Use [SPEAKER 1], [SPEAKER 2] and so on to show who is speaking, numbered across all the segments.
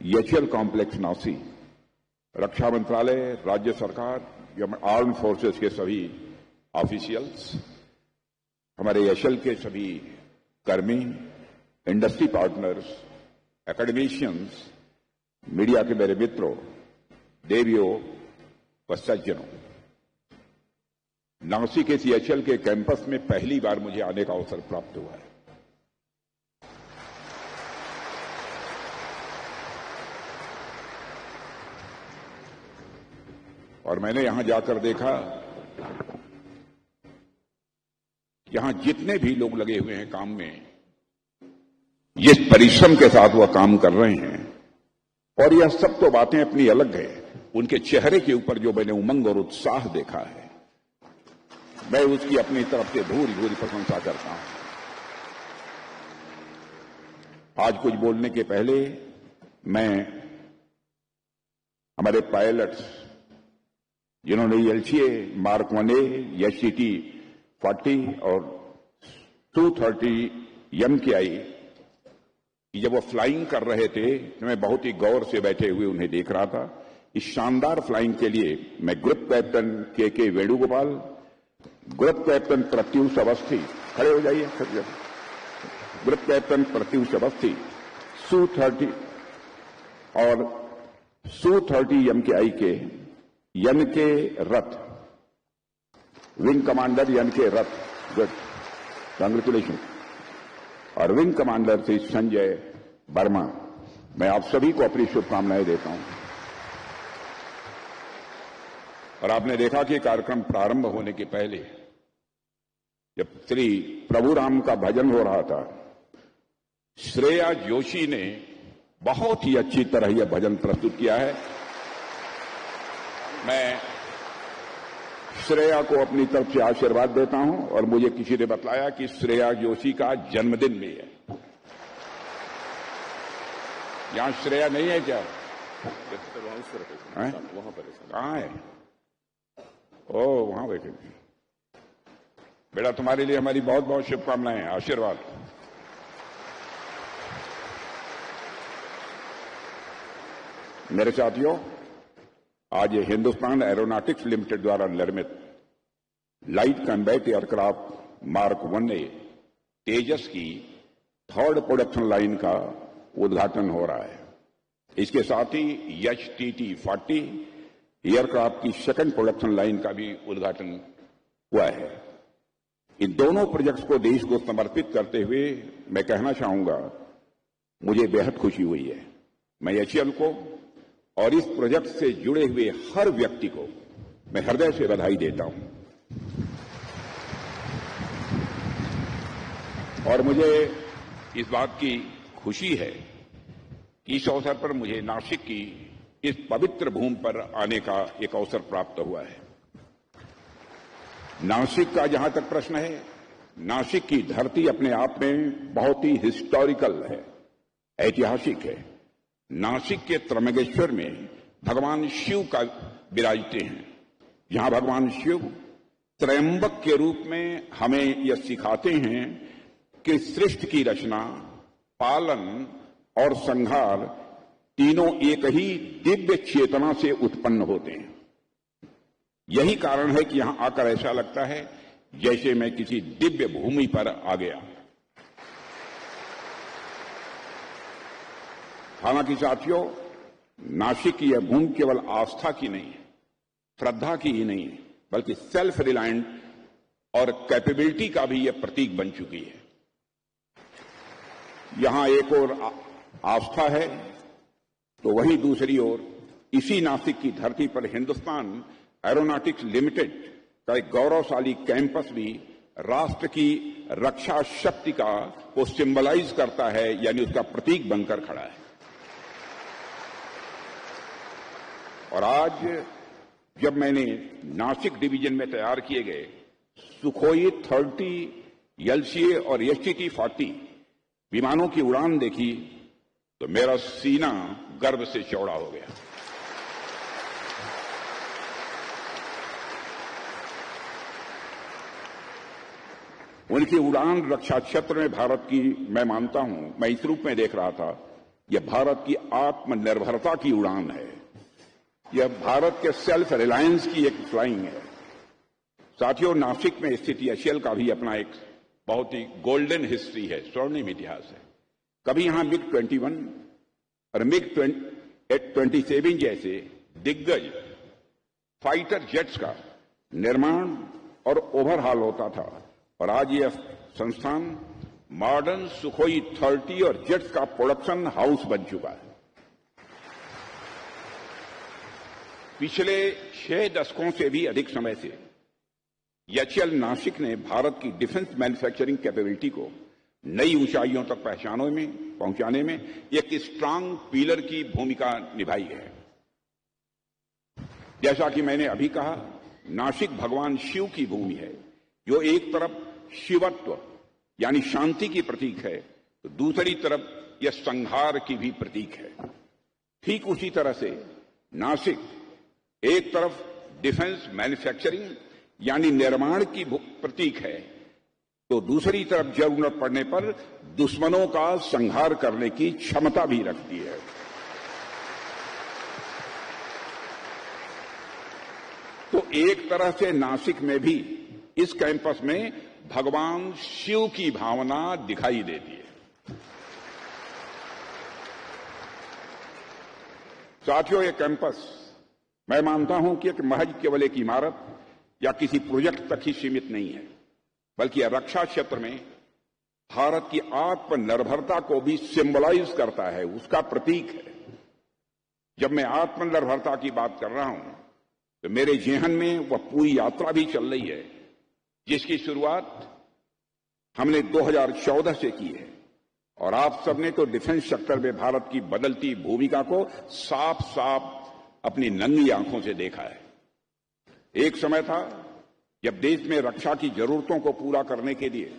[SPEAKER 1] HL complex नासी, रक्षा मंत्रालय, राज्य सरकार, आर्म फोर्सेस के सभी ऑफिशियल्स, हमारे एचएल के सभी कर्मी, इंडस्ट्री पार्टनर्स, एकेडमिशियंस, मीडिया के मेरे मित्रों, देवियों व सज्जनों, नासिक के एचएल के कैंपस में पहली बार मुझे आने का अवसर प्राप्त हुआ है। और मैंने यहां जाकर देखा, यहां जितने भी लोग लगे हुए हैं काम में, जिस परिश्रम के साथ वह काम कर रहे हैं, और यह सब तो बातें अपनी अलग है, उनके चेहरे के ऊपर जो मैंने उमंग और उत्साह देखा है, मैं उसकी अपनी तरफ से भूरी भूरी प्रशंसा करता हूं। आज कुछ बोलने के पहले मैं हमारे पायलट्स, जिन्होंने एलसीए मार्क 1A, एचटीटी 40 और 230 MKI की जब वो फ्लाइंग कर रहे थे तो मैं बहुत ही गौर से बैठे हुए उन्हें देख रहा था। इस शानदार फ्लाइंग के लिए मैं ग्रुप कैप्टन के वेणुगोपाल, ग्रुप कैप्टन प्रत्युष अवस्थी, खड़े हो जाइए, group captain Pratyush Awasthi, Su-30 और Su-30 MKI के के रथ, विंग कमांडर के रथ, गुड, कांग्रेचुलेशन, और विंग कमांडर श्री संजय वर्मा, मैं आप सभी को अपनी शुभकामनाएं देता हूं। और आपने देखा कि कार्यक्रम प्रारंभ होने के पहले जब श्री प्रभु राम का भजन हो रहा था, श्रेया जोशी ने बहुत ही अच्छी तरह यह भजन प्रस्तुत किया है। मैं श्रेया को अपनी तरफ से आशीर्वाद देता हूं, और मुझे किसी ने बताया कि श्रेया जोशी का जन्मदिन भी है। यहां श्रेया नहीं है क्या? वहां पर कहां है? ओ, वहां बैठे। बेटा, तुम्हारे लिए हमारी बहुत बहुत शुभकामनाएं, आशीर्वाद। मेरे साथियों, आज ये हिंदुस्तान एरोनॉटिक्स लिमिटेड द्वारा निर्मित light combat aircraft mark 1A तेजस की 3rd प्रोडक्शन लाइन का उद्घाटन हो रहा है। इसके साथ ही HTT 40 एयरक्राफ्ट की 2nd प्रोडक्शन लाइन का भी उद्घाटन हुआ है। इन दोनों प्रोजेक्ट्स को देश को समर्पित करते हुए मैं कहना चाहूंगा, मुझे बेहद खुशी हुई है। मैं एचएल को और इस प्रोजेक्ट से जुड़े हुए हर व्यक्ति को मैं हृदय से बधाई देता हूं। और मुझे इस बात की खुशी है कि इस अवसर पर मुझे नासिक की इस पवित्र भूमि पर आने का एक अवसर प्राप्त हुआ है। नासिक का जहां तक प्रश्न है, नासिक की धरती अपने आप में बहुत ही हिस्टोरिकल है, ऐतिहासिक है। नासिक के त्र्यंबकेश्वर में भगवान शिव का विराजते हैं, जहां भगवान शिव त्रयंबक के रूप में हमें यह सिखाते हैं कि सृष्टि की रचना, पालन और संहार तीनों एक ही दिव्य चेतना से उत्पन्न होते हैं। यही कारण है कि यहां आकर ऐसा लगता है जैसे मैं किसी दिव्य भूमि पर आ गया। हालांकि साथियों, नासिक की यह भूमि केवल आस्था की नहीं है, श्रद्धा की ही नहीं है, बल्कि सेल्फ रिलायंट और कैपेबिलिटी का भी यह प्रतीक बन चुकी है। यहां एक और आस्था है, तो वहीं दूसरी ओर इसी नासिक की धरती पर हिंदुस्तान एरोनॉटिक्स लिमिटेड का एक गौरवशाली कैंपस भी राष्ट्र की रक्षा शक्ति को सिंबलाइज करता है, यानी उसका प्रतीक बनकर खड़ा है। और आज जब मैंने नासिक डिवीजन में तैयार किए गए सुखोई 30 LCA और HTT 40 विमानों की उड़ान देखी तो मेरा सीना गर्व से चौड़ा हो गया। उनकी उड़ान रक्षा क्षेत्र में भारत की, मैं मानता हूं, मैं इस रूप में देख रहा था यह भारत की आत्मनिर्भरता की उड़ान है। यह भारत के सेल्फ रिलायंस की एक फ्लाइंग है। साथियों, नासिक में स्थित एचएएल का भी अपना एक बहुत ही गोल्डन हिस्ट्री है, स्वर्णिम इतिहास है। कभी यहां MiG-21 और MiG-27 जैसे दिग्गज फाइटर जेट्स का निर्माण और ओवरहाल होता था, और आज यह संस्थान मॉडर्न सुखोई 30 और जेट्स का प्रोडक्शन हाउस बन चुका है। पिछले 6 दशकों से भी अधिक समय से एचएएल नासिक ने भारत की डिफेंस मैन्युफैक्चरिंग कैपेबिलिटी को नई ऊंचाइयों तक पहुंचाने में एक स्ट्रांग पिलर की भूमिका निभाई है। जैसा कि मैंने अभी कहा, नासिक भगवान शिव की भूमि है, जो एक तरफ शिवत्व यानी शांति की प्रतीक है, तो दूसरी तरफ यह संहार की भी प्रतीक है। ठीक उसी तरह से नासिक एक तरफ डिफेंस मैन्युफैक्चरिंग यानी निर्माण की प्रतीक है, तो दूसरी तरफ जरूरत पड़ने पर दुश्मनों का संहार करने की क्षमता भी रखती है। तो एक तरह से नासिक में भी, इस कैंपस में भगवान शिव की भावना दिखाई देती है। साथियों, यह कैंपस मैं मानता हूं कि महज केवल एक इमारत या किसी प्रोजेक्ट तक ही सीमित नहीं है, बल्कि यह रक्षा क्षेत्र में भारत की आत्मनिर्भरता को भी सिंबलाइज करता है, उसका प्रतीक है। जब मैं आत्मनिर्भरता की बात कर रहा हूं तो मेरे जेहन में वह पूरी यात्रा भी चल रही है, जिसकी शुरुआत हमने 2014 से की है, और आप सबने तो डिफेंस सेक्टर में भारत की बदलती भूमिका को साफ साफ अपनी नंगी आंखों से देखा है। एक समय था जब देश में रक्षा की जरूरतों को पूरा करने के लिए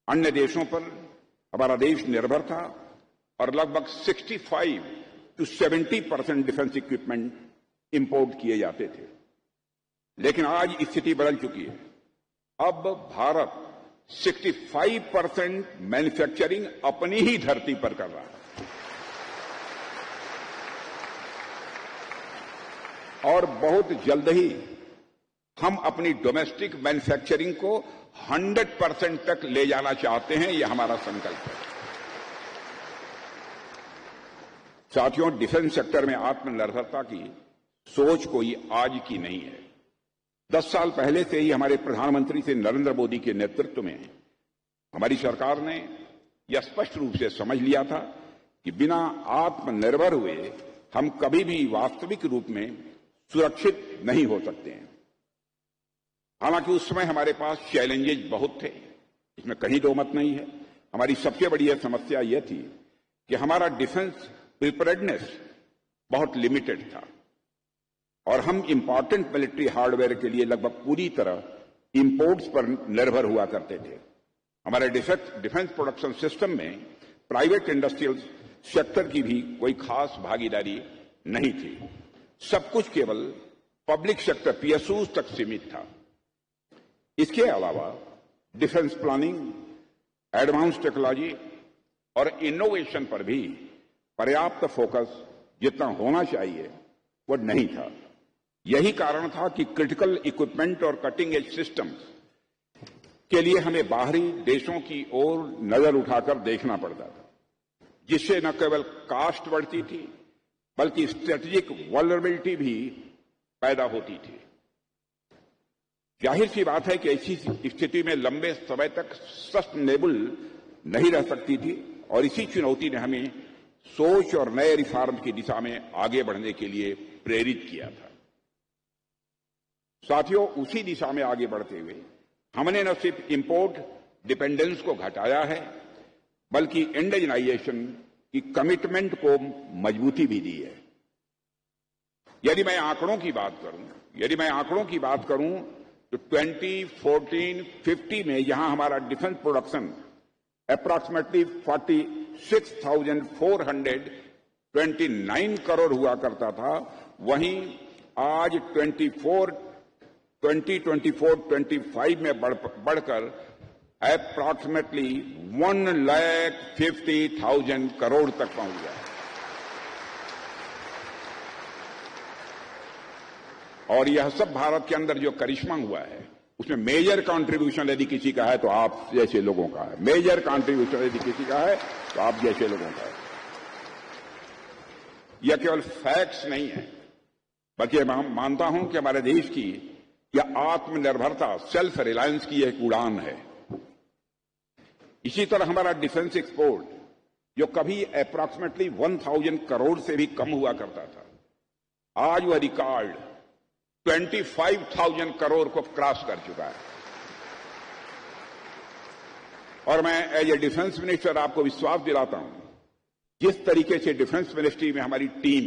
[SPEAKER 1] अन्य देशों पर हमारा देश निर्भर था, और लगभग 65 to 70% डिफेंस इक्विपमेंट इंपोर्ट किए जाते थे। लेकिन आज स्थिति बदल चुकी है। अब भारत 65% मैन्युफैक्चरिंग अपनी ही धरती पर कर रहा है, और बहुत जल्द ही हम अपनी डोमेस्टिक मैन्युफैक्चरिंग को 100% तक ले जाना चाहते हैं। यह हमारा संकल्प है। साथियों, डिफेंस सेक्टर में आत्मनिर्भरता की सोच कोई आज की नहीं है। 10 साल पहले से ही हमारे प्रधानमंत्री से नरेंद्र मोदी के नेतृत्व में हमारी सरकार ने यह स्पष्ट रूप से समझ लिया था कि बिना आत्मनिर्भर हुए हम कभी भी वास्तविक रूप में सुरक्षित नहीं हो सकते हैं। हालांकि उस समय हमारे पास चैलेंजेस बहुत थे, इसमें कहीं दो मत नहीं है। हमारी सबसे बड़ी समस्या यह थी कि हमारा डिफेंस प्रिपेयर्डनेस बहुत लिमिटेड था, और हम इंपॉर्टेंट मिलिट्री हार्डवेयर के लिए लगभग पूरी तरह इंपोर्ट्स पर निर्भर हुआ करते थे। हमारे डिफेंस प्रोडक्शन सिस्टम में प्राइवेट इंडस्ट्रियल सेक्टर की भी कोई खास भागीदारी नहीं थी। सब कुछ केवल पब्लिक सेक्टर PSUs तक सीमित था। इसके अलावा डिफेंस प्लानिंग, एडवांस टेक्नोलॉजी और इनोवेशन पर भी पर्याप्त फोकस जितना होना चाहिए वह नहीं था। यही कारण था कि क्रिटिकल इक्विपमेंट और कटिंग एज सिस्टम्स के लिए हमें बाहरी देशों की ओर नजर उठाकर देखना पड़ता था, जिससे न केवल कास्ट बढ़ती थी बल्कि स्ट्रेटेजिक वल्नरेबिलिटी भी पैदा होती थी। जाहिर सी बात है कि ऐसी स्थिति में लंबे समय तक सस्टेनेबल नहीं रह सकती थी, और इसी चुनौती ने हमें सोच और नए रिफॉर्म की दिशा में आगे बढ़ने के लिए प्रेरित किया था। साथियों, उसी दिशा में आगे बढ़ते हुए हमने न सिर्फ इंपोर्ट डिपेंडेंस को घटाया है, बल्कि इंडिजिनाइजेशन की कमिटमेंट को मजबूती भी दी है। यदि मैं आंकड़ों की बात करूं तो 2014-15 में यहां हमारा डिफेंस प्रोडक्शन अप्रॉक्सीमेटली 46,429 करोड़ हुआ करता था। वहीं आज 2024-25 में बढ़कर अप्रॉक्सीमेटली 1,50,000 करोड़ तक पहुंच गया। और यह सब भारत के अंदर जो करिश्मा हुआ है उसमें मेजर कंट्रीब्यूशन यदि किसी का है तो आप जैसे लोगों का है। मेजर कंट्रीब्यूशन यदि किसी का है तो आप जैसे लोगों का है। यह केवल फैक्ट्स नहीं है, बल्कि मैं मानता हूं कि हमारे देश की यह आत्मनिर्भरता, सेल्फ रिलायंस की एक उड़ान है। इसी तरह हमारा डिफेंस एक्सपोर्ट, जो कभी अप्रॉक्सीमेटली 1000 करोड़ से भी कम हुआ करता था, आज वह रिकॉर्ड 25,000 करोड़ को क्रॉस कर चुका है। और मैं एज ए डिफेंस मिनिस्टर आपको विश्वास दिलाता हूं, जिस तरीके से डिफेंस मिनिस्ट्री में हमारी टीम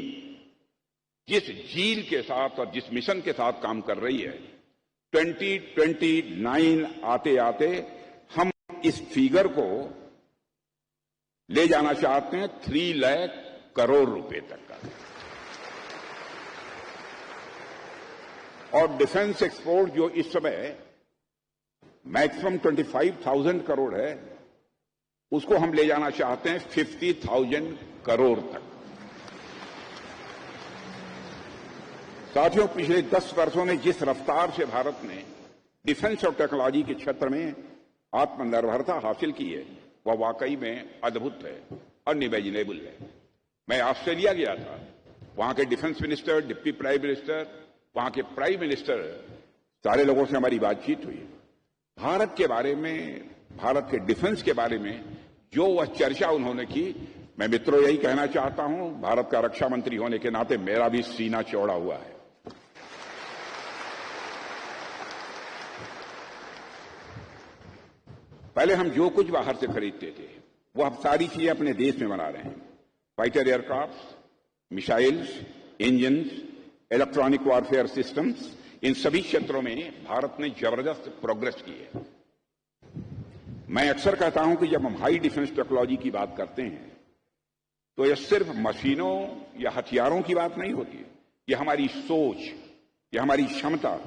[SPEAKER 1] जिस जील के साथ और जिस मिशन के साथ काम कर रही है, 2029 आते आते हम इस फिगर को ले जाना चाहते हैं 3 लाख करोड़ रुपए तक का। और डिफेंस एक्सपोर्ट जो इस समय मैक्सिमम 25,000 करोड़ है, उसको हम ले जाना चाहते हैं 50,000 करोड़ तक। साथियों, पिछले 10 वर्षों में जिस रफ्तार से भारत ने डिफेंस और टेक्नोलॉजी के क्षेत्र में आत्मनिर्भरता हासिल की है, वह वाकई में अद्भुत है, अनइमेजिनेबल है। मैं ऑस्ट्रेलिया गया था, वहां के defence minister, deputy prime minister, वहां के प्राइम मिनिस्टर, सारे लोगों से हमारी बातचीत हुई। भारत के बारे में, भारत के डिफेंस के बारे में जो वह चर्चा उन्होंने की, मैं मित्रों यही कहना चाहता हूं, भारत का रक्षा मंत्री होने के नाते मेरा भी सीना चौड़ा हुआ है। पहले हम जो कुछ बाहर से खरीदते थे, वो अब सारी चीजें अपने देश में बना रहे हैं। Fighter aircraft, missiles, engines, electronic warfare systems, इन सभी क्षेत्रों में भारत ने जबरदस्त प्रोग्रेस की है। मैं अक्सर कहता हूं कि जब हम हाई डिफेंस टेक्नोलॉजी की बात करते हैं तो यह सिर्फ मशीनों या हथियारों की बात नहीं होती है। यह हमारी सोच, यह हमारी क्षमता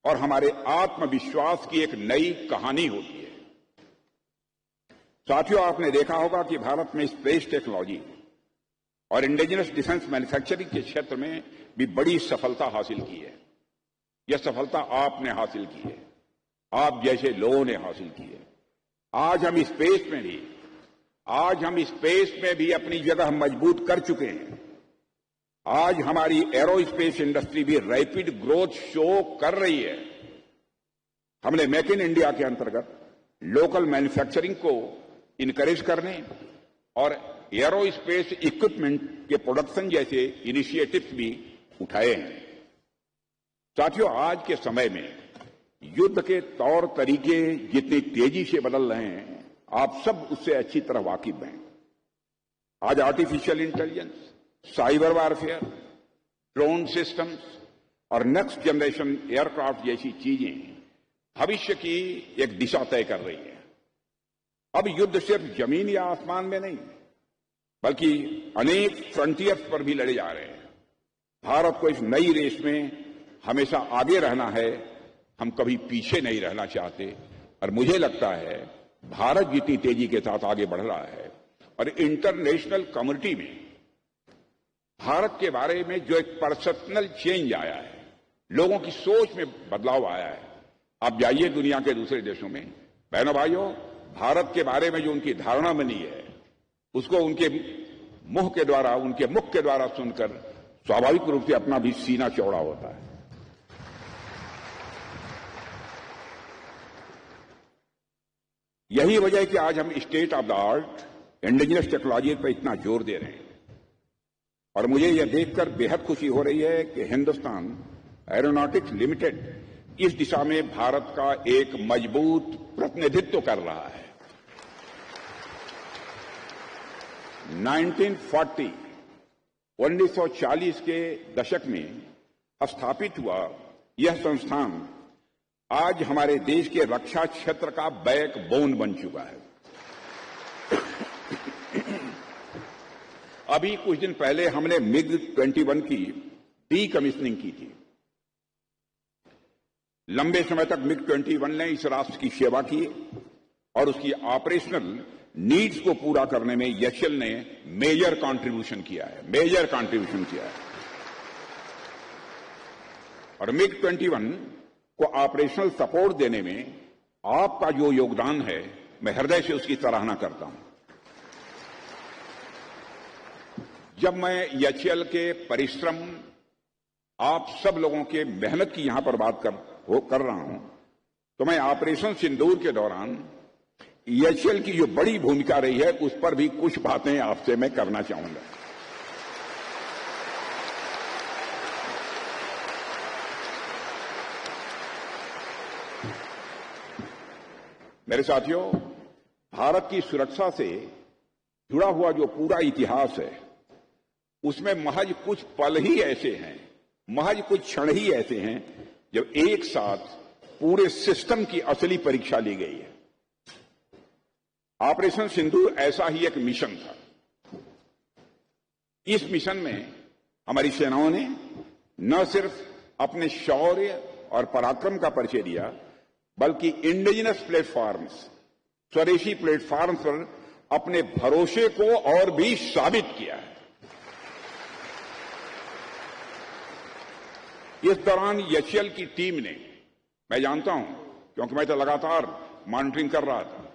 [SPEAKER 1] और हमारे आत्मविश्वास की एक नई कहानी होती है। साथियों, आपने देखा होगा कि भारत में स्पेस टेक्नोलॉजी और इंडिजिनस डिफेंस मैन्युफैक्चरिंग के क्षेत्र में भी बड़ी सफलता हासिल की है। यह सफलता आपने हासिल की है, आप जैसे लोगों ने हासिल की है। आज हम स्पेस में भी अपनी जगह मजबूत कर चुके हैं। आज हमारी एरोस्पेस इंडस्ट्री भी रैपिड ग्रोथ शो कर रही है। हमने मेक इन इंडिया के अंतर्गत लोकल मैन्युफैक्चरिंग को इनकरेज करने और एरोस्पेस इक्विपमेंट के प्रोडक्शन जैसे इनिशिएटिव्स भी उठाए हैं। साथियों, आज के समय में युद्ध के तौर तरीके जितनी तेजी से बदल रहे हैं, आप सब उससे अच्छी तरह वाकिफ हैं। आज artificial intelligence, cyber warfare, drone systems और नेक्स्ट जनरेशन एयरक्राफ्ट जैसी चीजें भविष्य की एक दिशा तय कर रही है। अब युद्ध सिर्फ जमीन या आसमान में नहीं, बल्कि अनेक फ्रंटियर्स पर भी लड़े जा रहे हैं। भारत को इस नई रेस में हमेशा आगे रहना है, हम कभी पीछे नहीं रहना चाहते। और मुझे लगता है भारत जितनी तेजी के साथ आगे बढ़ रहा है और इंटरनेशनल कम्युनिटी में भारत के बारे में जो एक परसेप्शनल चेंज आया है, लोगों की सोच में बदलाव आया है। आप जाइए दुनिया के दूसरे देशों में, बहनों भाइयों, भारत के बारे में जो उनकी धारणा बनी है, उसको उनके मुख के द्वारा सुनकर स्वाभाविक रूप से अपना भी सीना चौड़ा होता है। यही वजह है कि आज हम state of the art indigenous technology पर इतना जोर दे रहे हैं। और मुझे यह देखकर बेहद खुशी हो रही है कि हिंदुस्तान एरोनॉटिक्स लिमिटेड इस दिशा में भारत का एक मजबूत प्रतिनिधित्व कर रहा है। 1940 के दशक में स्थापित हुआ यह संस्थान आज हमारे देश के रक्षा क्षेत्र का बैकबोन बन चुका है। अभी कुछ दिन पहले हमने MiG-21 की डीकमीशनिंग की थी। लंबे समय तक MiG-21 ने इस राष्ट्र की सेवा की और उसकी ऑपरेशनल नीड्स को पूरा करने में एचएएल ने मेजर कंट्रीब्यूशन किया है। और MiG-21 को ऑपरेशनल सपोर्ट देने में आपका जो योगदान है, मैं हृदय से उसकी सराहना करता हूं। जब मैं एचएएल के परिश्रम, आप सब लोगों के मेहनत की यहां पर बात कर रहा हूं, तो मैं ऑपरेशन सिंदूर के दौरान एचएएल की जो बड़ी भूमिका रही है उस पर भी कुछ बातें आपसे मैं करना चाहूंगा। मेरे साथियों, भारत की सुरक्षा से जुड़ा हुआ जो पूरा इतिहास है, उसमें महज कुछ पल ही ऐसे हैं, महज कुछ क्षण ही ऐसे हैं जब एक साथ पूरे सिस्टम की असली परीक्षा ली गई है। ऑपरेशन सिंदूर ऐसा ही एक मिशन था। इस मिशन में हमारी सेनाओं ने न सिर्फ अपने शौर्य और पराक्रम का परिचय दिया, बल्कि इंडिजिनस प्लेटफॉर्म्स, स्वदेशी प्लेटफॉर्म्स पर अपने भरोसे को और भी साबित किया है। इस दौरान एचएएल की टीम ने, मैं जानता हूं क्योंकि मैं तो लगातार मॉनिटरिंग कर रहा था,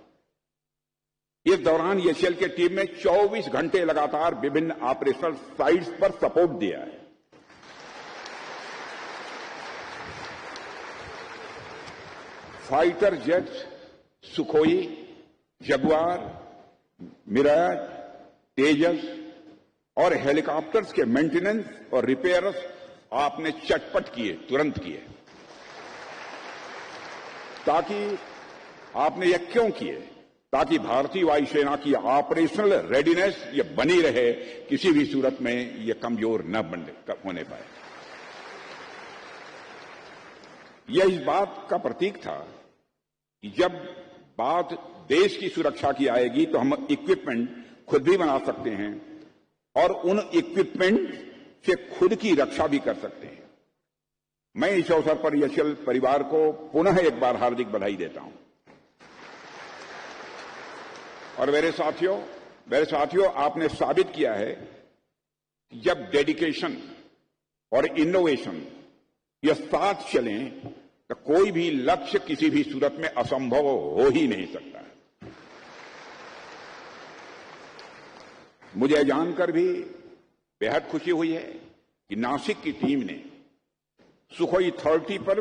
[SPEAKER 1] इस दौरान एचएएल की टीम ने 24 घंटे लगातार विभिन्न ऑपरेशनल साइट्स पर सपोर्ट दिया है। Fighter jets, Sukhoi, Jaguar, Mirage, Tejas और हेलीकॉप्टर्स के मेंटेनेंस और रिपेयर्स आपने चटपट किए, तुरंत किए। ताकि आपने यह क्यों किए? ताकि भारतीय वायुसेना की ऑपरेशनल रेडीनेस ये बनी रहे, किसी भी सूरत में ये कमजोर न होने पाए। यह इस बात का प्रतीक था कि जब बात देश की सुरक्षा की आएगी तो हम इक्विपमेंट खुद भी बना सकते हैं और उन इक्विपमेंट से खुद की रक्षा भी कर सकते हैं। मैं इस अवसर पर एचएएल परिवार को पुनः एक बार हार्दिक बधाई देता हूं। और मेरे साथियों, आपने साबित किया है कि जब डेडिकेशन और इनोवेशन ये साथ चलें तो कोई भी लक्ष्य किसी भी सूरत में असंभव हो ही नहीं सकता। मुझे जानकर भी बेहद खुशी हुई है कि नासिक की टीम ने सुखोई 30 पर